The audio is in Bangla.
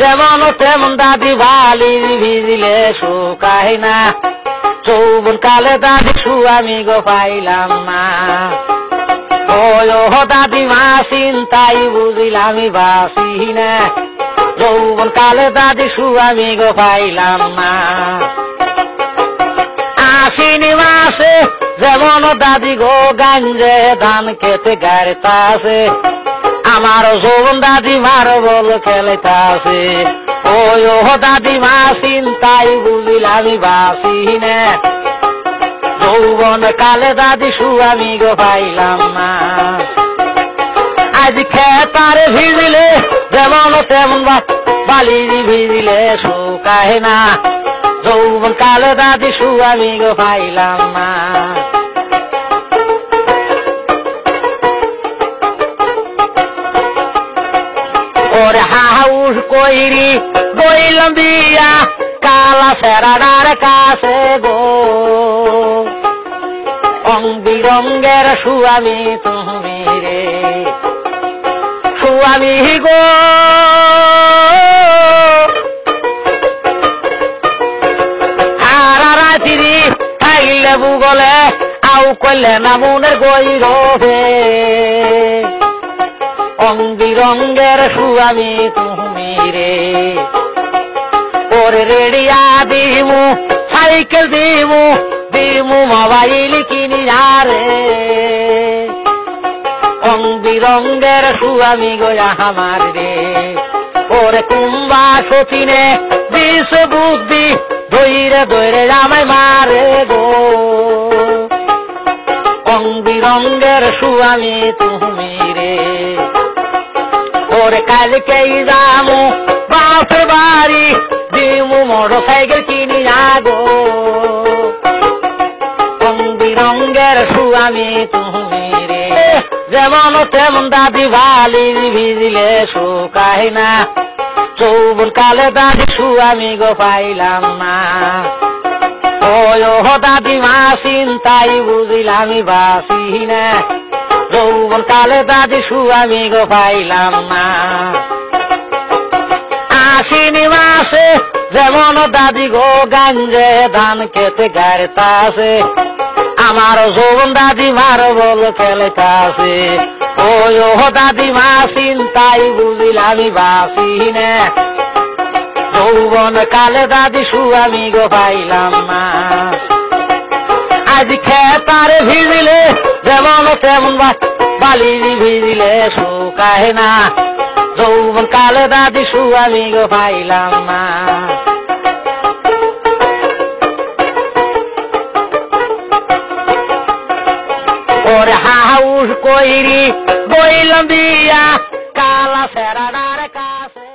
যেমন তেমন দাদি বালি ভিজিলে শুকায় না, যৌবন কালে দাদি আমি গো পাইলাম না। ও দাদি মা চিন্তাই বুঝিলাম বাসি না, যৌবন কালে দাদি আমি গো পাইলাম না। আশ্বিনী মাসে যেমন দাদি গো গাঞ্জে ধান খেতে গাড়িতাছে, আমার যৌবন দাদি মার বল খেলেতাছে। ও দাদি মা চিন্তাই বুঝিলাম বাসি না, যৌবন কালে দাদি আমি গো পাইলাম না। আজ খেতারে ভিজিলে যেমন তেমন বালি ভিজিলে শুকায় না, যৌবন কালে দাদি আমি গো পাইলাম না। ওরে হাউস কইরি বইলাম দিয়া কালা সেরাডার কাছে গো, রং বিরঙ্গের সুয়ামী তুমি রে সুয়ামী গো। হারা রাত্রি থাইলে বুগলে আউ কইলে না মনের গৈরবে, রং বিরঙ্গের সুয়ামী তুমি রে। ওরে রেডিয়া দিমু সাইকেল দিমু দিমু মোবাইল কিনি রে, রং বিরঙ্গের সুয়ামী গোয়া আমার রে। ওরে কুম্বা সচিনে বিষ বুদ্ধি ধৈরে ধৈরে আমায় মারে গো, রং বিরঙ্গের সুয়ামী তুমি রে। ওরে কালকেই যামু বাপের বাড়ি দিমু মোটর সাইকেল কিনি গো, রং বিরঙ্গের সুয়ামী তুমি রে। যেমন তেমন দাদি বালি ভিজিলে শুকায় না, যৌবন কালে দাদি আমি গো পাইলাম না। ও দাদি মা চিন্তাই বুঝিলাম বাসি না, যৌবন কালে দাদি আমি গো পাইলাম না। আশ্বিনী মাসে যেমন দাদি গো গাঞ্জে ধান খেতে গাড়িতাছে, আমার যৌবন দাদি মার বল খেলেতাছে। ও দাদি মা চিন্তাই বুঝিলাম বাসি না, যৌবন কালে দাদি আমি গো পাইলাম না। আজ খেতারে ভিজিলে যেমন তেমন বালি ভিজিলে শুকায় না, যৌবন কালে দাদি আমি গো পাইলাম না। ওরে হাউস কইরি বইলাম দিয়া কালা সেরাডার কাছে।